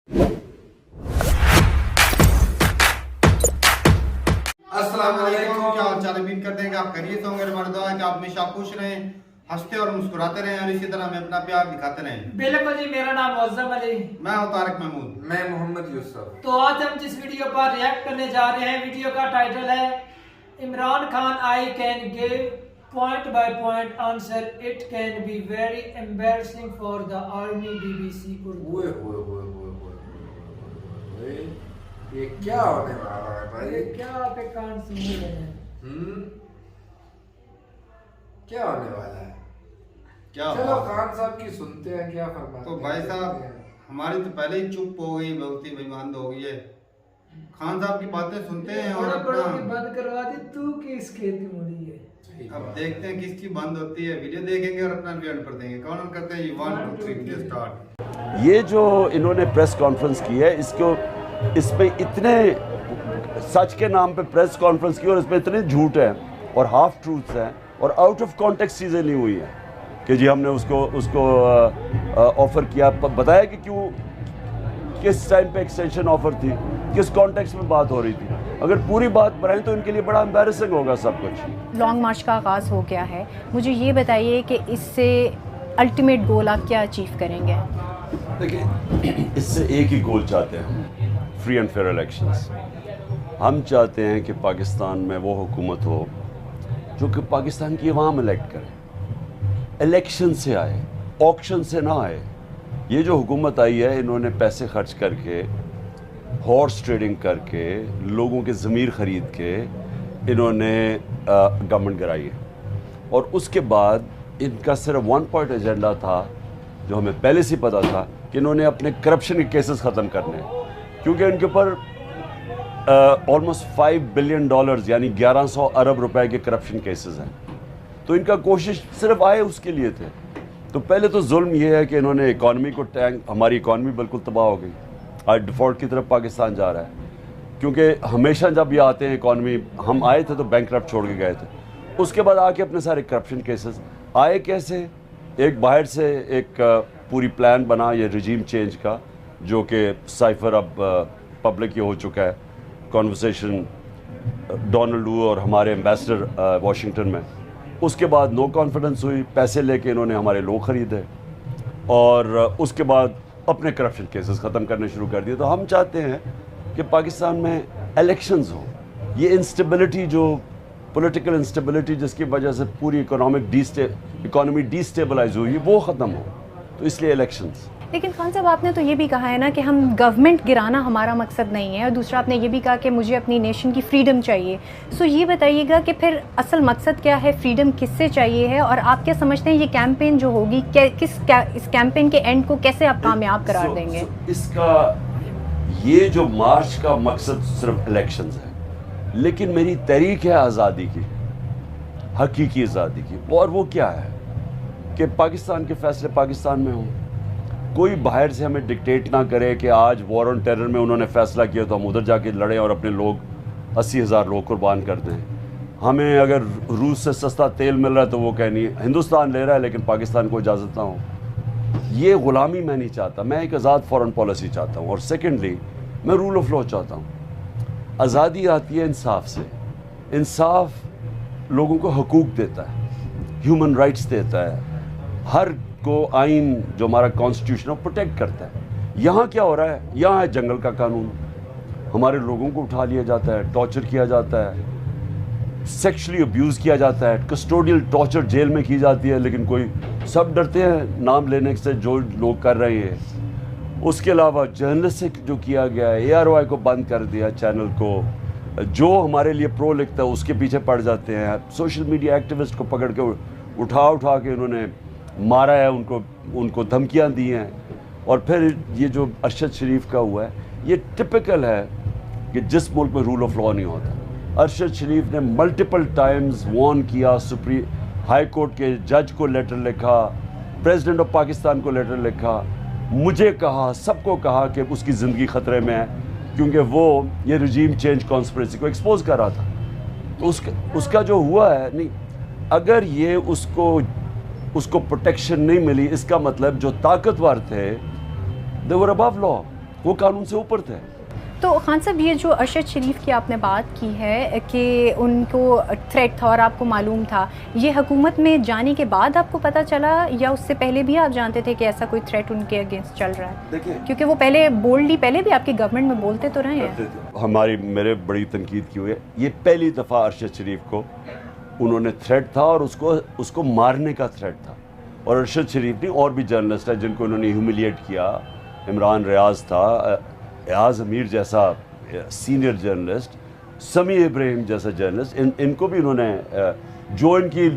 अस्सलाम वालेकुम, क्या हाल चाल? उम्मीद करते हैं कि आप खैरियत से होंगे। हमारी दुआ है कि आप हमेशा खुश रहें, हंसते और मुस्कुराते रहें और इसी तरह हमें अपना प्यार दिखाते रहें। बिल्कुल जी, मेरा नाम मुअज्जम अली, मैं हूं तारिक महमूद। मैं मोहम्मद यूसुफ। तो आज हम जिस वीडियो पर रिएक्ट करने जा रहे हैं, वीडियो का टाइटल है Imran Khan I can give point by point answer, it can be very embarrassing for the army, BBC Urdu. ओए ये क्या होने वाला है भाई? ये क्या आपके कान सुन रहे हैं? क्या होने वाला है? क्या चलो बात है? खान साहब की सुनते हैं क्या फरमाते तो हैं। भाई साहब, हमारी तो पहले ही चुप हो गई, बहुत ही बेईमान हो गई है। खान साहब की बातें सुनते हैं और बड़ा की अपना बंद करवा दी, तू किस खेती मुड़ी है? सही अब बात देखते हैं किसकी बंद होती है। वीडियो देखेंगे और अपना रिव्यू पर देंगे। कौन करते हैं? 1 2 3 वीडियो स्टार्ट। ये जो इन्होंने प्रेस कॉन्फ्रेंस की है, इसमें इतने सच के नाम पे प्रेस कॉन्फ्रेंस की और इसमें इतने झूठ हैं और हाफ ट्रूथ्स हैं और आउट ऑफ कॉन्टेक्स्ट चीज़ें नहीं हुई हैं कि जी हमने उसको ऑफ़र किया, बताया कि क्यों, किस टाइम पे एक्सटेंशन ऑफ़र थी, किस कॉन्टेक्स्ट में बात हो रही थी। अगर पूरी बात बनाएं तो इनके लिए बड़ा एम्बैरेसिंग होगा सब कुछ। लॉन्ग मार्च का आगाज़ हो गया है, मुझे ये बताइए कि इससे अल्टीमेट गोल आप क्या अचीव करेंगे? देखिए, इससे एक ही गोल चाहते हैं, फ्री एंड फेयर इलेक्शंस। हम चाहते हैं कि पाकिस्तान में वो हुकूमत हो जो कि पाकिस्तान की अवाम इलेक्ट करे, इलेक्शन से आए, ऑक्शन से ना आए। ये जो हुकूमत आई है, इन्होंने पैसे खर्च करके, हॉर्स ट्रेडिंग करके, लोगों के ज़मीर ख़रीद के इन्होंने गवर्नमेंट गिराई है। और उसके बाद इनका सिर्फ 1 पॉइंट एजेंडा था, जो हमें पहले से पता था कि इन्होंने अपने करप्शन के केसेस ख़त्म करने हैं, क्योंकि इनके ऊपर ऑलमोस्ट $5 बिलियन यानी 1100 अरब रुपए के करप्शन केसेस हैं। तो इनका कोशिश सिर्फ आए उसके लिए थे। तो पहले तो जुल्म ये है कि इन्होंने इकॉनमी को हमारी इकॉनमी बिल्कुल तबाह हो गई, आज डिफ़ॉल्ट की तरफ पाकिस्तान जा रहा है। क्योंकि हमेशा जब ये आते हैं इकॉनमी, हम आए थे तो बैंकरप्ट छोड़ के गए थे, उसके बाद आके अपने सारे करप्शन केसेस आए। कैसे? एक बाहर से एक पूरी प्लान बना ये रिजीम चेंज का, जो कि साइफर अब पब्लिक ही हो चुका है, कॉन्वर्सेशन डोनाल्ड वू और हमारे एम्बेसडर वाशिंगटन में। उसके बाद नो कॉन्फिडेंस हुई, पैसे लेके इन्होंने हमारे लोग ख़रीदे और उसके बाद अपने करप्शन केसेस ख़त्म करने शुरू कर दिए। तो हम चाहते हैं कि पाकिस्तान में इलेक्शंस हो, ये इंस्टेबिलिटी, जो पॉलिटिकल इंस्टेबिलिटी जिसकी वजह से पूरी इकोनॉमी डिस्टेबलाइज हुई, वो ख़त्म हो। तो इसलिए इलेक्शंस। लेकिन खान साहब, आपने तो ये भी कहा है ना कि हम गवर्नमेंट गिराना हमारा मकसद नहीं है, और दूसरा आपने ये भी कहा कि मुझे अपनी नेशन की फ्रीडम चाहिए। सो ये बताइएगा कि फिर असल मकसद क्या है, फ्रीडम किससे चाहिए है, और आप क्या समझते हैं ये कैंपेन जो होगी, इस कैंपेन के एंड को कैसे आप कामयाब करार देंगे? इसका ये जो मार्च का मकसद सिर्फ इलेक्शंस है, लेकिन मेरी तहरीक है आज़ादी की, हकीकी आज़ादी की। और वो क्या है कि पाकिस्तान के फैसले पाकिस्तान में हों, कोई बाहर से हमें डिक्टेट ना करे कि आज वॉर ऑन टेरर में उन्होंने फ़ैसला किया तो हम उधर जाके लड़ें और अपने लोग 80,000 लोग कुर्बान कर दें। हमें अगर रूस से सस्ता तेल मिल रहा है तो वो कहनी है हिंदुस्तान ले रहा है लेकिन पाकिस्तान को इजाज़त ना हो। ये ग़ुलामी मैं नहीं चाहता, मैं एक आज़ाद फ़ॉरेन पॉलिसी चाहता हूँ। और सेकेंडली, मैं रूल ऑफ लॉ चाहता हूँ। आज़ादी आती है इंसाफ से, इंसाफ लोगों को हकूक़ देता है, ह्यूमन राइट्स देता है, हर को आइन जो हमारा कॉन्स्टिट्यूशन है प्रोटेक्ट करता है। यहाँ क्या हो रहा है? यहाँ है जंगल का कानून, हमारे लोगों को उठा लिया जाता है, टॉर्चर किया जाता है, सेक्सुअली अब्यूज़ किया जाता है, कस्टोडियल टॉर्चर जेल में की जाती है, लेकिन कोई, सब डरते हैं नाम लेने से जो लोग कर रहे हैं। उसके अलावा जर्नलिस्ट जो किया गया है, ARY को बंद कर दिया, चैनल को, जो हमारे लिए प्रो लिखता है उसके पीछे पड़ जाते हैं। सोशल मीडिया एक्टिविस्ट को पकड़ के उठा के उन्होंने मारा है, उनको धमकियां दी हैं। और फिर ये जो अरशद शरीफ का हुआ है, ये टिपिकल है कि जिस मुल्क में रूल ऑफ लॉ नहीं होता। अरशद शरीफ ने मल्टीपल टाइम्स वार्न किया, सुप्रीम हाई कोर्ट के जज को लेटर लिखा, प्रेसिडेंट ऑफ पाकिस्तान को लेटर लिखा, मुझे कहा, सबको कहा कि उसकी ज़िंदगी ख़तरे में है, क्योंकि वो ये रिजीम चेंज कॉन्स्पिरेसी को एक्सपोज कर रहा था। तो उसका जो हुआ है, नहीं, अगर ये उसको प्रोटेक्शन नहीं मिली, इसका मतलब जो ताकतवर थे दे वर अबव लॉ, वो कानून से ऊपर थे। तो खान साहब, ये जो अरशद शरीफ की आपने बात की है कि उनको थ्रेट था और आपको मालूम था, ये हुकूमत में जाने के बाद आपको पता चला या उससे पहले भी आप जानते थे कि ऐसा कोई थ्रेट उनके अगेंस्ट चल रहा है? देखिए, क्योंकि वो पहले बोल्डली पहले भी आपकी गवर्नमेंट में बोलते तो रहे हैं। मेरे बड़ी तनकीद की हुई है, ये पहली दफ़ा अरशद शरीफ को उन्होंने थ्रेट था और उसको मारने का थ्रेट था। और अरशद शरीफ नहीं, और भी जर्नलिस्ट है जिनको उन्होंने ह्यूमिलिएट किया। इमरान रियाज था, एयाज अमीर जैसा सीनियर जर्नलिस्ट, समी इब्राहिम जैसा जर्नलिस्ट, इनको भी उन्होंने जो इनकी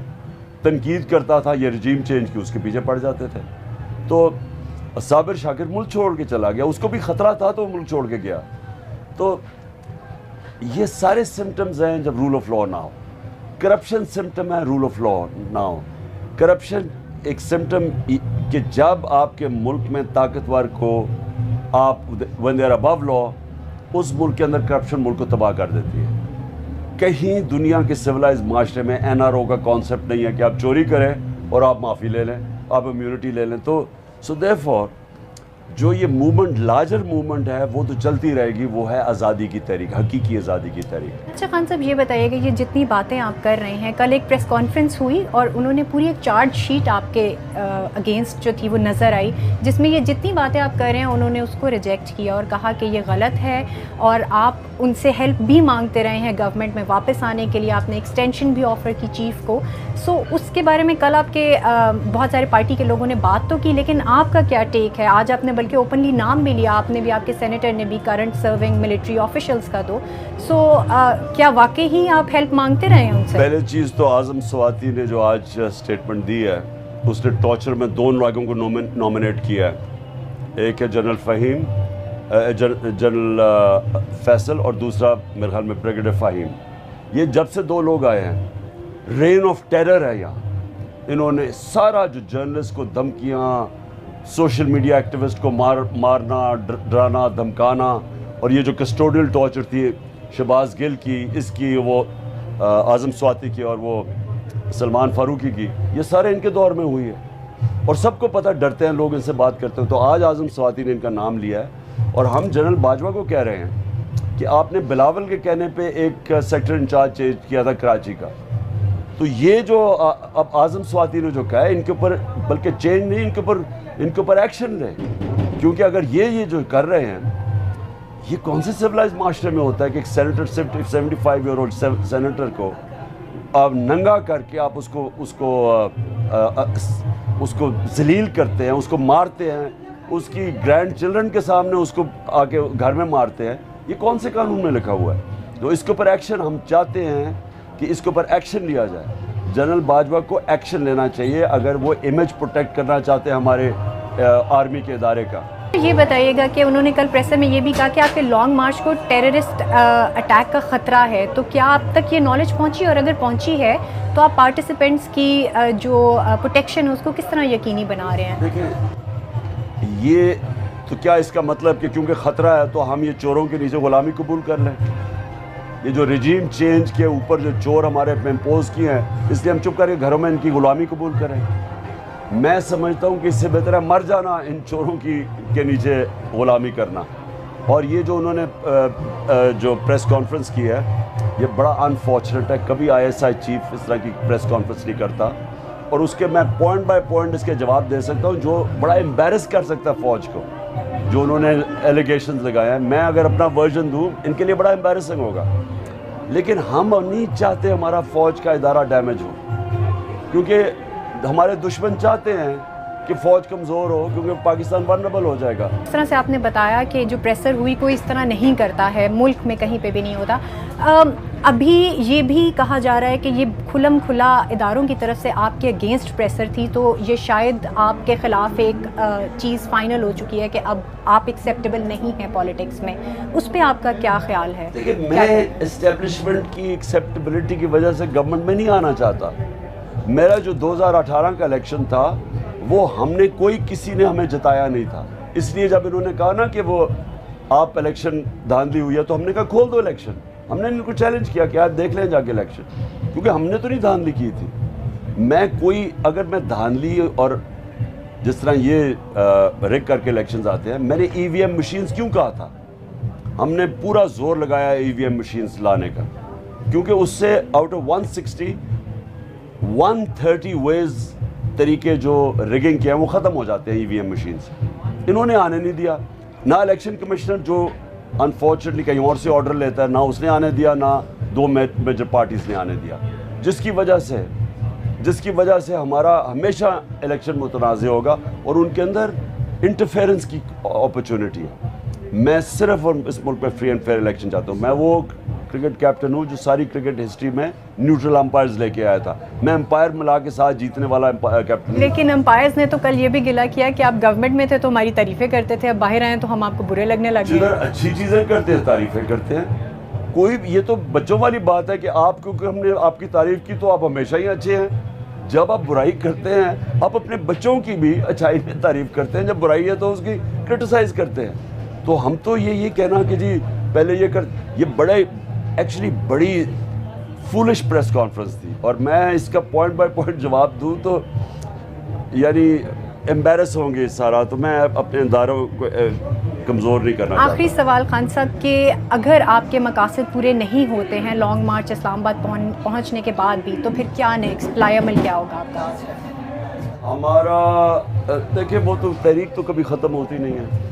तनकीद करता था ये रजीम चेंज की, उसके पीछे पड़ जाते थे। तो साबिर शाकिर मुल्क छोड़ के चला गया, उसको भी ख़तरा था तो मुल्क छोड़ के गया। तो ये सारे सिम्टम्स हैं जब रूल ऑफ लॉ ना हो। करप्शन सिम्टम है, रूल ऑफ लॉ ना हो। करप्शन एक सिम्टम कि जब आपके मुल्क में ताकतवर को आप when they are above law, उस मुल्क के अंदर करप्शन मुल्क को तबाह कर देती है। कहीं दुनिया के सिविलाइज माशरे में एनआरओ का कॉन्सेप्ट नहीं है कि आप चोरी करें और आप माफ़ी ले लें, आप इम्यूनिटी ले लें। तो सो देयरफॉर जो ये मूवमेंट लार्जर मूवमेंट है वो तो चलती रहेगी, वो है आज़ादी की तहरीक, हकीकी आज़ादी की तहरीक। अच्छा खान साहब, ये बताइएगा, ये जितनी बातें आप कर रहे हैं, कल एक प्रेस कॉन्फ्रेंस हुई और उन्होंने पूरी एक चार्ज शीट आपके अगेंस्ट जो थी वो नज़र आई, जिसमें ये जितनी बातें आप कर रहे हैं उन्होंने उसको रिजेक्ट किया और कहा कि ये गलत है और आप उनसे हेल्प भी मांगते रहे हैं गवर्नमेंट में वापस आने के लिए। आपने एक्सटेंशन भी ऑफ़र की चीफ को। सो उसके बारे में कल आपके बहुत सारे पार्टी के लोगों ने बात तो की, लेकिन आपका क्या टेक है? आज आपने बल्कि ओपनली नाम भी लिया, आपने भी, आपके सेनेटर ने भी, करंट सर्विंग मिलिट्री ऑफिशियल्स का। तो क्या वाकई ही आप हेल्प मांगते रहे हैं उनसे? पहले चीज़ तो आज़म स्वाति ने जो आज स्टेटमेंट दी है, उसने टॉर्चर में 2 लोगों को नॉमिनेट किया है। एक है जनरल फ़हीम, जनरल फैसल, और दूसरा मेरे ख्याल में ब्रिगेडियर फ़हीम। ये जब से 2 लोग आए हैं, रेन ऑफ टेरर है यहाँ। इन्होंने सारा जो जर्नलिस्ट को धमकियाँ, सोशल मीडिया एक्टिविस्ट को मारना, डराना, धमकाना, और ये जो कस्टोडियल टॉर्चर थी शहबाज गिल की, इसकी, वो आज़म स्वाति की और वो सलमान फारूकी की, ये सारे इनके दौर में हुई है। और सबको पता, डरते हैं लोग, इनसे बात करते हैं। तो आज आज़म स्वाति ने इनका नाम लिया है और हम जनरल बाजवा को कह रहे हैं कि आपने बिलावल के कहने पे एक सेक्टर इंचार्ज चेंज किया था कराची का। तो ये जो अब आज़म स्वाति ने जो कहा है, इनके ऊपर बल्कि चेंज नहीं, इनके ऊपर एक्शन ले। क्योंकि अगर ये जो कर रहे हैं, ये कौन से सिविलाइज माशरे में होता है कि एक सेनेटर, 75 ईयर ओल्ड सेनेटर को आप नंगा करके आप उसको जलील करते हैं, उसको मारते हैं, उसकी ग्रैंड चिल्ड्रन के सामने उसको आके घर में मारते हैं। ये कौन से कानून में लिखा हुआ है? तो इसके ऊपर एक्शन हम चाहते हैं कि इसके ऊपर एक्शन लिया जाए। जनरल बाजवा को एक्शन लेना चाहिए अगर वो इमेज प्रोटेक्ट करना चाहते हैं हमारे आर्मी के इदारे का। ये बताइएगा कि उन्होंने कल प्रेस में ये भी कहा कि आपके लॉन्ग मार्च को टेररिस्ट अटैक का ख़तरा है। तो क्या आप तक ये नॉलेज पहुंची, और अगर पहुंची है तो आप पार्टिसिपेंट्स की जो प्रोटेक्शन है उसको किस तरह यकीनी बना रहे हैं? देखिए, ये तो क्या इसका मतलब कि क्योंकि ख़तरा है तो हम ये चोरों के नीचे ग़ुलामी कबूल कर लें? ये जो रिजीम चेंज के ऊपर जो चोर हमारे पे इम्पोज किए हैं, इसलिए हम चुप करके घरों में इनकी ग़ुलामी कबूल करें? मैं समझता हूँ कि इससे बेहतर है मर जाना इन चोरों के नीचे ग़ुलामी करना। और ये जो उन्होंने जो प्रेस कॉन्फ्रेंस की है, ये बड़ा अनफॉर्चुनेट है। कभी ISI चीफ इस तरह की प्रेस कॉन्फ्रेंस नहीं करता, और उसके मैं पॉइंट बाय पॉइंट इसके जवाब दे सकता हूँ जो बड़ा एम्बेरस कर सकता है फ़ौज को, जो उन्होंने एलिगेशंस लगाए हैं। मैं अगर अपना वर्जन दूँ, इनके लिए बड़ा एम्बेरसिंग होगा। लेकिन हम नहीं चाहते हमारा फ़ौज का इदारा डैमेज हो, क्योंकि हमारे दुश्मन चाहते हैं कि फ़ौज कमज़ोर हो, क्योंकि पाकिस्तान वल्नरेबल हो जाएगा। इस तरह से आपने बताया कि जो प्रेशर हुई कोई इस तरह नहीं करता है, मुल्क में कहीं पे भी नहीं होता। अभी ये भी कहा जा रहा है कि ये खुलम खुला इदारों की तरफ से आपके अगेंस्ट प्रेशर थी, तो ये शायद आपके ख़िलाफ़ एक चीज़ फाइनल हो चुकी है कि अब आप एक्सेप्टेबल नहीं हैं पॉलिटिक्स में। उस पर आपका क्या ख्याल है? देखिए, मैं इस्टेब्लिशमेंट की एक्सेप्टेबिलिटी की वजह से गवर्नमेंट में नहीं आना चाहता। मेरा जो 2018 का इलेक्शन था, वो हमने किसी ने हमें जिताया नहीं था। इसलिए जब इन्होंने कहा ना कि वो आप इलेक्शन धांधली हुई है, तो हमने कहा खोल दो इलेक्शन। हमने इनको चैलेंज किया कि आप देख लें जाके इलेक्शन, क्योंकि हमने तो नहीं धांधली की थी। अगर मैं धांधली और जिस तरह ये रिग करके इलेक्शंस आते हैं, मैंने ईवीएम मशीन्स क्यों कहा था? हमने पूरा जोर लगाया ईवीएम मशीन्स लाने का, क्योंकि उससे आउट ऑफ 160 130 वेज तरीके जो रिगिंग के हैं वो ख़त्म हो जाते हैं ईवीएम मशीन से। इन्होंने आने नहीं दिया। ना इलेक्शन कमिश्नर जो अनफॉर्चुनेटली कहीं और से ऑर्डर लेता है, ना उसने आने दिया, ना दो मेजर पार्टीज ने आने दिया, जिसकी वजह से हमारा हमेशा इलेक्शन मुतनाज़ होगा और उनके अंदर इंटरफेरेंस की अपॉर्चुनिटी है। मैं सिर्फ और इस मुल्क में फ्री एंड फेयर इलेक्शन चाहता हूँ। मैं वो क्रिकेट कैप्टन हूँ जो सारी क्रिकेट हिस्ट्री में न्यूट्रल अंपायर्स लेके आया था। मैं अंपायर मिला के साथ जीतने वाला कैप्टन। लेकिन अंपायर्स ने तो कल ये भी गिला किया कि आप गवर्नमेंट में थे तो हमारी तारीफें करते थे, अब बाहर आए तो हम आपको बुरे लगने लगे। जिधर अच्छी चीज़ें करते हैं तारीफें करते हैं। कोई ये तो बच्चों वाली बात है कि आप, क्योंकि हमने आपकी तारीफ की तो आप हमेशा ही अच्छे हैं। जब आप बुराई करते हैं, आप अपने बच्चों की भी अच्छाई में तारीफ करते हैं, जब बुराई है तो उसकी क्रिटिसाइज करते हैं। तो हम तो ये कहना कि जी पहले ये बड़े एक्चुअली बड़ी फूलिश प्रेस कॉन्फ्रेंस थी, और मैं इसका पॉइंट बाय पॉइंट जवाब दूं तो यानी एम्बेरस होंगे सारा, तो मैं अपने इदारों को कमज़ोर नहीं करना चाहता। आखिरी सवाल खान साहब के, अगर आपके मकासद पूरे नहीं होते हैं लॉन्ग मार्च इस्लामाबाद पहुंचने के बाद भी, तो फिर क्या नेक्स्ट प्लायमल क्या होगा आपका? हमारा देखिए, वो तो तहरीक तो कभी ख़त्म होती नहीं है,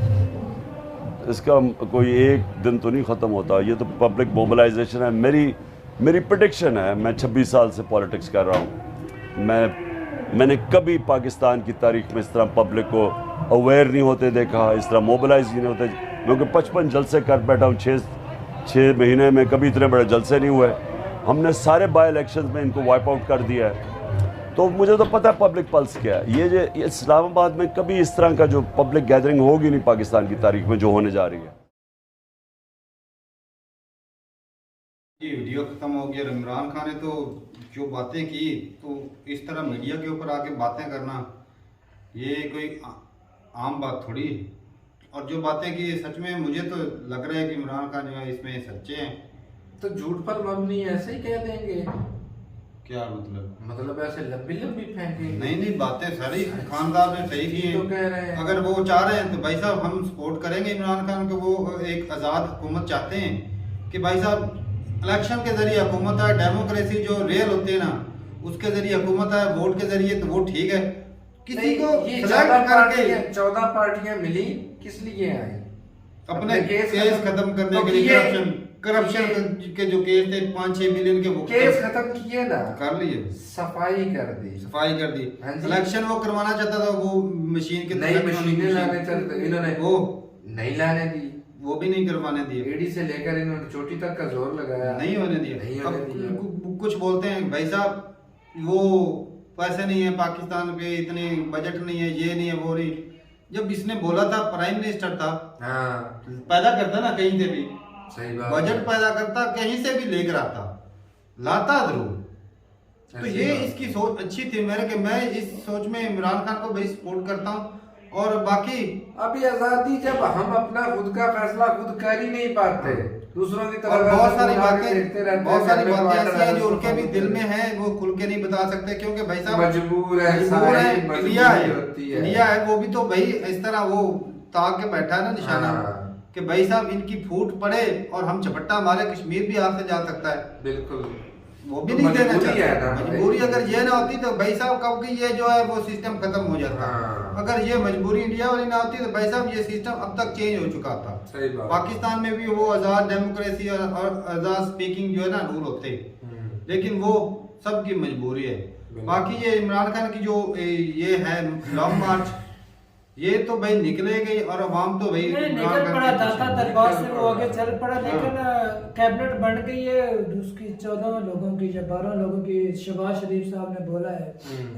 इसका कोई एक दिन तो नहीं ख़त्म होता। ये तो पब्लिक मोबिलाइजेशन है। मेरी प्रेडिक्शन है, मैं 26 साल से पॉलिटिक्स कर रहा हूँ, मैंने कभी पाकिस्तान की तारीख में इस तरह पब्लिक को अवेयर नहीं होते देखा, इस तरह मोबिलाइज नहीं होते। क्योंकि 55 जलसे कर बैठा हूँ 6 महीने में, कभी इतने बड़े जलसे नहीं हुए। हमने सारे बाई इलेक्शन में इनको वाइप आउट कर दिया है। तो मुझे तो पता है पब्लिक पल्स क्या है। ये इस्लामाबाद में कभी इस तरह का जो पब्लिक गैदरिंग होगी नहीं पाकिस्तान की तारीख में जो होने जा रही है। ये वीडियो खत्म हो गया। इमरान खान ने तो जो बातें की, तो इस तरह मीडिया के ऊपर आके बातें करना ये कोई आम बात थोड़ी है। और जो बातें की सच में मुझे तो लग रहा है कि इमरान खान जो है इसमें सच्चे हैं। तो झूठ पर मबनी ऐसे ही कह देंगे? क्या मतलब ऐसे लंबी फेंकेंगे? नहीं, बातें सारी खान साहब ने सही की तो कह रहे हैं। अगर वो चाह रहे हैं तो भाई साहब हम सपोर्ट करेंगे इमरान खान को। वो एक आज़ाद हुकूमत चाहते हैं कि भाई साहब इलेक्शन के जरिए हुकूमत है, डेमोक्रेसी जो रियल होती है ना, उसके जरिए हुकूमत है, वोट के जरिए, तो वो ठीक है। किसी को सिलेक्ट करके 14 पार्टियां मिली किस लिए आई? अपने केस खत्म करने के लिए, करप्शन के जो केस थे 5-6 बिलियन के, वो केस खत्म किए ना, कर लिए, सफाई कर दी। इलेक्शन वो करवाना चाहता था, वो मशीन के नई मशीनें लाने चलते, इन्होंने वो नहीं लाने दी, वो भी नहीं करवाने दिए। एडी से लेकर इन्होंने चोटी तक का जोर लगाया, नहीं होने दिया। अब कुछ बोलते हैं भाई साहब वो पैसे नहीं है पाकिस्तान पे, इतने बजट नहीं है, ये नहीं है, वो नहीं। जब इसने बोला था, प्राइम मिनिस्टर था, हाँ, पैदा करता ना कहीं से भी, सही बात, बजट पैदा करता, कहीं से भी लेकर आता, लाता जरूर। तो ये इसकी सोच अच्छी थी मेरे, कि मैं इस सोच में इमरान खान को भाई सपोर्ट करता हूँ। और बाकी अभी आजादी जब हम अपना खुद का फैसला खुद कर ही नहीं पाते, दूसरों की तरफ बहुत सारी बातें ऐसी हैं जो उनके भी दिल में है, वो खुल के नहीं बता सकते, क्योंकि भाई साहब मजबूर है, इंडिया है, वो भी तो भाई इस तरह वो ताक के बैठा है ना निशाना, कि भाई साहब इनकी फूट पड़े और हम झपट्टा मारे, कश्मीर भी हाथ से जा सकता है। बिल्कुल, वो भी नहीं देना चाहता। मजबूरी अगर ये ना होती तो भाई साहब कब की ये जो है वो सिस्टम खत्म हो जाता। अगर ये मजबूरी इंडिया वाली ना होती तो भाई साहब ये सिस्टम अब तक चेंज हो चुका था। पाकिस्तान में भी वो आजाद डेमोक्रेसी और आजाद स्पीकिंग जो है ना रूल होते, लेकिन वो सबकी मजबूरी है। बाकी ये इमरान खान की जो ये है लॉन्ग मार्च, ये तो भाई निकले गई और अवाम तो भाई निकल पड़ा, दाता दरबार से वो आगे चल पड़ा, लेकिन कैबिनेट बन गई है उसकी 14 लोगों की या 12 लोगों की। शहबाज शरीफ साहब ने बोला है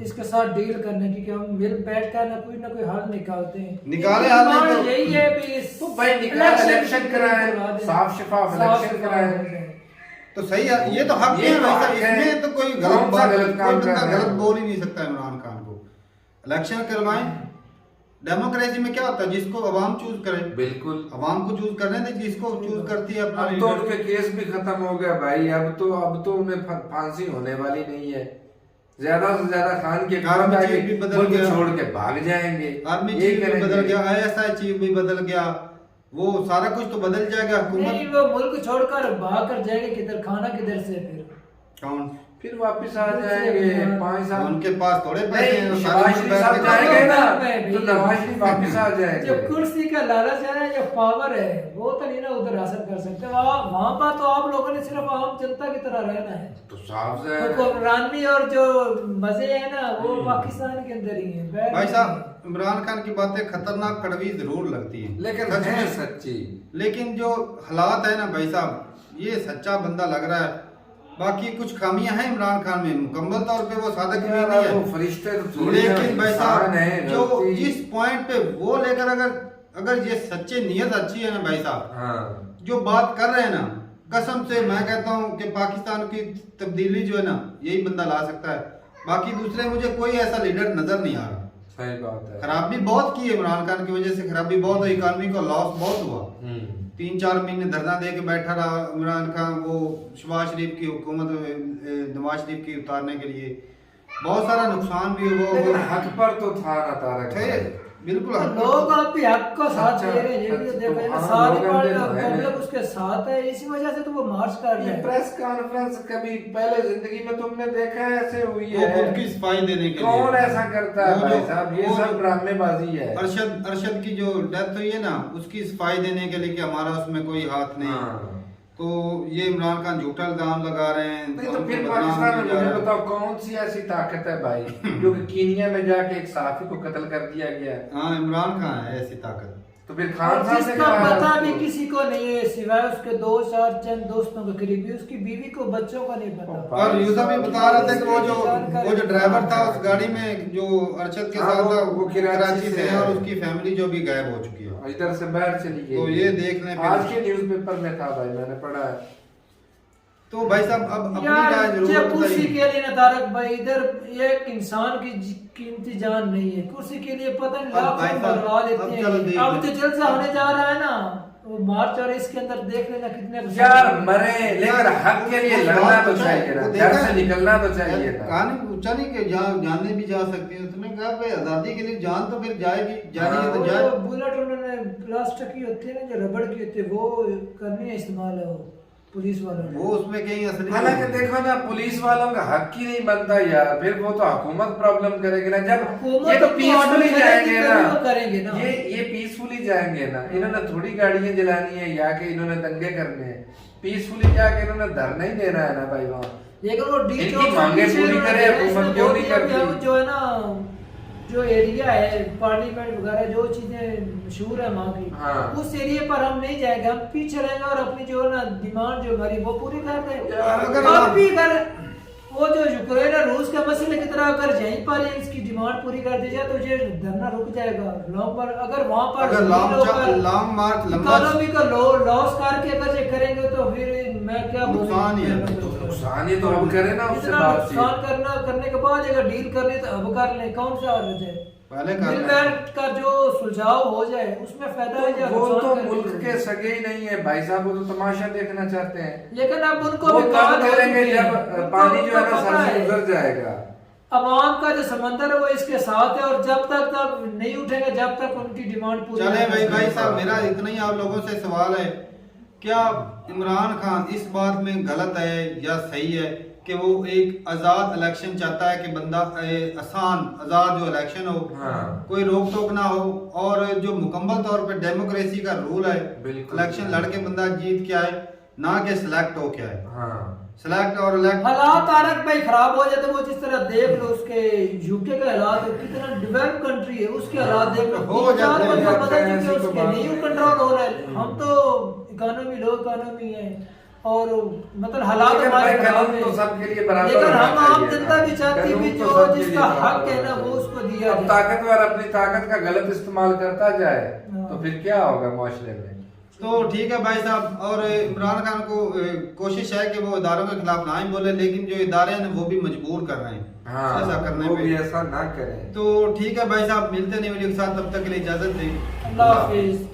इसके साथ डील करने की, कि हम मिल बैठ कर ना कोई हल निकालते हैं। निकाले हाल तो यही है भी तो भाई इलेक्शन कराए, साफ शफाफ इलेक्शन कराए, तो सही है। ये तो हक है भाई साहब, इसमें तो कोई गलत बात, कोई बंदा गलत बोल ही नहीं सकता इमरान खान को। इलेक्शन करवाएं, डेमोक्रेसी में क्या होता है, जिसको अवाम चूज करे, बिल्कुल अवाम को चूज करने दे, जिसको चूज करती है अपना। अब तो उनके केस भी खत्म हो गया भाई, अब तो उन्हें फांसी होने वाली नहीं है। ज्यादा से ज्यादा खान के आर्मी काम चीफ भी बदल मुल्क गया। छोड़ के भाग जाएंगे, आर्मी ये चीफ भी करेंगे। बदल गया, ISI चीफ भी बदल गया, वो सारा कुछ तो बदल जाएगा। नहीं, हुकूमत वो मुल्क छोड़कर भाग कर जाएंगे किधर, खाना किधर से फिर? कौन फिर वापस आ जाएंगे 5 साल। उनके पास थोड़े पैसे हैं, नहीं, सारे शहबाज मुल्क शरीफ बैठ साहब के- जाएंगे ना में तो भी- नवाज शरीफ वापस आ जो जाएंगे। कुर्सी का लालच है ना, जो पावर है, वो तो नहीं ना उधर हासिल कर सकते। वहाँ पर तो आप लोगों ने सिर्फ आम जनता की तरह रहना है। तो साफ से तो हुक्मरानी और जो मजे है ना, वो पाकिस्तान के अंदर ही है। भाई साहब, इमरान खान की बातें खतरनाक कड़वी जरूर लगती हैं, लेकिन सच है में। सच्ची। लेकिन जो हालात है ना भाई साहब, ये सच्चा बंदा लग रहा है। बाकी कुछ खामियां हैं इमरान खान में, मुकम्मल तौर पे वो सादक भी यार, नहीं वो है, फरिश्ते तो थोड़ी लेकिन भाई इंसान है, साहब जो गलती- जिस पॉइंट पे वो लेकर अगर ये सच्चे नियत अच्छी है ना भाई साहब, हाँ जो बात कर रहे हैं ना, कसम से मैं कहता हूँ कि पाकिस्तान की तब्दीली जो है ना, यही बंदा ला सकता है। बाकी दूसरे मुझे कोई ऐसा लीडर नजर नहीं आ रहा। सही बात है। खराबी बहुत की है इमरान खान की वजह से, खराबी बहुत हुई, इकॉनमी को लॉस बहुत हुआ। 3-4 महीने धरना दे के बैठा रहा इमरान खान, वो शहबाज शरीफ की हुकूमत नवाज शरीफ की उतारने के लिए। बहुत सारा नुकसान भी हुआ। लेकिन हक पर तो था ना तारक थे, भाई। बिल्कुल तो हक पर लोग था। आपके हक को साथ अच्छा, दे रहे हैं, ये भी तो अच्छा, देखो ना, तो सारी लोग पार्टी अंदर है पब्लिक ना। उसके साथ है, इसी वजह से तो वो मार्च कर ये रहे हैं। प्रेस कॉन्फ्रेंस कभी पहले जिंदगी में तुमने देखा है ऐसे हुई वो है? खुद की सफाई देने के लिए। कौन ऐसा करता है वो भाई जो- साहब? ये वो सब जो- ड्रामेबाजी है। अरशद की जो डेथ हुई है ना, उसकी सफाई देने के लिए कि हमारा उसमें कोई हाथ नहीं। हाँ। तो ये इमरान खान झूठा इल्जाम लगा रहे हैं। नहीं तो उनको फिर बदनाम पाकिस्तान में किया जा मुझे रहा है। बताओ कौन सी ऐसी ताकत है भाई जो कि कीनिया में जाके एक सहाफी को कत्ल कर दिया गया है? हाँ, इमरान खान है ऐसी ताकत। तो फिर खान साहब ने जिसका कहा है पता भी उसको। किसी को नहीं है, सिवाय उसके 2-4 चंद दोस्तों के करीबी, उसकी बीवी को, बच्चों को नहीं पता। और यूसुफ भी बता रहे थे कि वो जो ड्राइवर था उस गाड़ी में जो अरशद के हाँ, साथ था, वो कराची से है है। और उसकी फैमिली जो भी गायब हो चुकी है। इधर से बाहर चली गई। तो ये देखने पे- आज के न्यूज़पेपर में था भाई, मैंने पढ़ा है। तो भाई साहब अब अपनी यार राय ये जरूर कुर्सी बताइए। के लिए ना तारक भाई, इधर एक इंसान की कीमती जान नहीं है, कुर्सी के लिए पता नहीं अब भाई लाखों साहब, बर्बाद अब देते चलो हैं। देख अब लो। जो जलसा होने जा रहा है ना, वो मार्च, और इसके अंदर देख लेना कितने यार मरे, लेकिन हक के लिए लड़ना तो चाहिए ना, वो घर देखा से है। निकलना तो चाहिए ना। कहानी पूछा नहीं कि जाने भी जा सकती है, उसने कहा भाई आजादी के लिए जान तो फिर जाएगी, जानी है तो जाए। वो बुलेट उन्होंने प्लास्टिक की होती है ना, जो रबड़ की होती है, वो करनी है इस्तेमाल है वो पुलिस वालों ने। वो उसमें कहीं असली हालांकि देखो ना, पुलिस वालों का हक ही नहीं बनता यार, फिर वो तो हुकूमत प्रॉब्लम करेगी ना। जब हुकूमत ये तो तो पीसफुली ऑर्डर जाएंगे करेगी, ना, तभी वो करेंगे ना। ये पीसफुली जाएंगे ना। इन्होंने थोड़ी गाड़ियां जलानी है या कि इन्होंने दंगे करने हैं। पीसफुली जाके इन्होंने धरना ही देना है ना भाई वहाँ। लेकिन वो डी इनकी चौक मांगे से पूरी उन्होंने करे, इसमें हुकूमत क्यों बोल नहीं दिया कि करती? अब जो है ना, जो एरिया है पार्लियामेंट वगैरह, जो चीजें मशहूर है वहाँ की, हाँ। उस एरिया पर हम नहीं जाएंगे, हम पीछे रहेंगे और अपनी जो है ना डिमांड जो हमारी वो पूरी कर देंगे। यार, अब भी अगर वो जो यूक्रेन और रूस के मसले की तरह अगर यहीं पर इसकी डिमांड पूरी कर दी जाए तो ये धरना रुक जाएगा। लॉन्ग पर अगर वहाँ पर अगर लॉन्ग मार्च लंबा इकोनॉमी का लॉस करके अगर ये करेंगे तो फिर मैं क्या बोलूं? नुकसान ही है। तो नुकसान ही तो अब करे ना, उससे इतना बातचीत। नुकसान करने के बाद अगर डील करनी तो अब कर ले, कौन सा अर्ज है? पहले कर मिल लें। बैठ का जो सुलझाव हो जाए उसमें फायदा है या वो तो नुकसान मुल्क करके? के सगे ही नहीं है भाई साहब, वो तो तमाशा देखना चाहते हैं। लेकिन अब उनको वो भी कब बात हो करेंगे चुकी है। जब उनको पानी जो है ना पता सर से है। गुजर जाएगा। अवाम का जो समंदर है वो इसके साथ है, और जब तक नहीं उठेंगे, जब तक उनकी डिमांड पूरी चले नहीं भाई होगी। साहब, मेरा इतना ही आप लोगों से सवाल है, क्या इमरान खान इस बात में गलत है या सही है कि वो एक आजाद इलेक्शन चाहता है कि बंदा आसान आजाद जो इलेक्शन हो, हाँ। कोई रोक टोक ना हो, और जो मुकम्मल तौर पे डेमोक्रेसी का रूल है, बिल्कुल। इलेक्शन लड़के बंदा जीत के आए, ना कि सिलेक्ट हो के आए। हाँ। सिलेक्ट और इलेक्ट हालात तारक भाई खराब हो जाते, वो जिस तरह देख लो उसके यूके के हालात, कितना डेवलप कंट्री है, उसके हालात देख लो, हो 3-4 जाते हैं, बंदा हो जाते बदल हैं, चुके, ऐसी तो उसके बात नहीं नहीं। कंट्रोल हो रहा है। हम तो इकोनॉमी लो इकोनॉमी है, और मतलब हालात लेकिन हमारे भाई खराब कानून है। तो सबके लिए बराबर लेकिन होना हम आम चाहिए जनता ना। भी चाहती कानून भी तो जो सबके लिए जिसका हक बराबर है ना होना वो चाहिए। उसको दिया अब जाए। ताकतवर अपनी ताकत का गलत इस्तेमाल करता जाए हाँ। तो फिर क्या होगा माशरे में? तो ठीक है भाई साहब, और इमरान खान को कोशिश है कि वो इदारों के खिलाफ ना ही बोले, लेकिन जो इदारे हैं वो भी मजबूर कर रहे हैं हाँ, ऐसा करने वो पे। भी ऐसा ना करें। तो ठीक है भाई साहब, मिलते नहीं वीडियो के साथ, तब तक के लिए इजाजत दें। अल्लाह हाफिज।